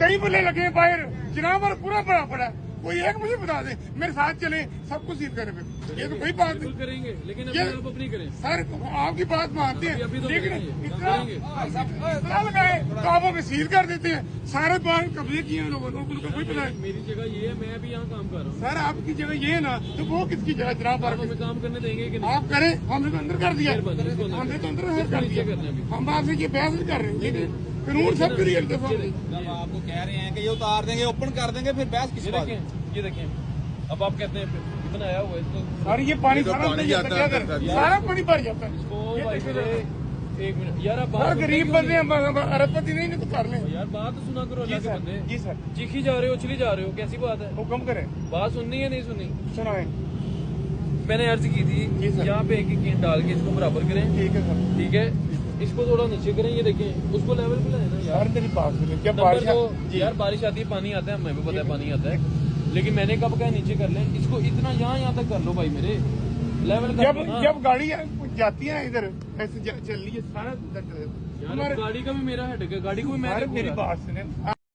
कई बल्ले लगे हैं बाहर, जनाब और पूरा भरा पड़ा है। कोई एक मुझे बता दे, मेरे साथ चले, सब कुछ सील करें। ये तो कोई बात नहीं करेंगे, लेकिन ये आप अपनी करें सर, आपकी बात मानते हैं, अभी तो लेकिन करेंगे, इतना लगाए तो आप हमें सील कर देते हैं। सारे बाहर कब्जे किए हैं लोगों ने, उनको कोई पता है। मेरी जगह ये है, मैं अभी यहाँ काम कर रहा हूँ। सर आपकी जगह ये है ना, तो वो किसकी जगह जनाब? आप हमें काम करने देंगे कि नहीं? आप करें, हमने तो अंदर कर दिया, इसको हमने तो अंदर कर नीचे करना है दिया। हम आपसे ये बहस नहीं कर रहे, लेकिन कानून सब क्लियर देखो। जब आपको कह रहे हैं कि ये उतार देंगे, ओपन कर देंगे, फिर बहस किस बात? ये देखें, अब आप कहते हैं बनाया हुआ है इसको। सर ये पानी सारा अंदर जाता है, क्या करें? सारा पानी भर जाता है। इसको भाई मेरे एक मिनट यार, आप सर गरीब बंदे हैं, अरबपति नहीं तो कर लें। यार बात तो सुना करो, अल्लाह के बंदे। जी सर, चीखी जा रहे हो, उछली जा रहे हो, कैसी बात है? हुक्म करें। बात सुननी है नहीं सुननी? सुनाए। मैंने अर्ज की थी यहाँ पे एक ईंट डाल के इसको बराबर करें। ठीक है सर, ठीक है, इसको थोड़ा नीचे करें। ये देखें, उसको लेवल पे लाए ना यार। मेरी बात सुनिए, क्या नंबर बारिश दो यार, बारिश आती है, पानी आता है, हमें भी पता है पानी आता है, लेकिन मैंने कब कहा नीचे कर लें इसको, इतना यहाँ तक कर लो भाई मेरे लेवल कर लो ना। जब गाड़ी जाती है इधर ऐसे चल रही है सारा यार गाड़ी का भी मेरा हेड है, गाड़ी को भी मैं मेरी बात सुने।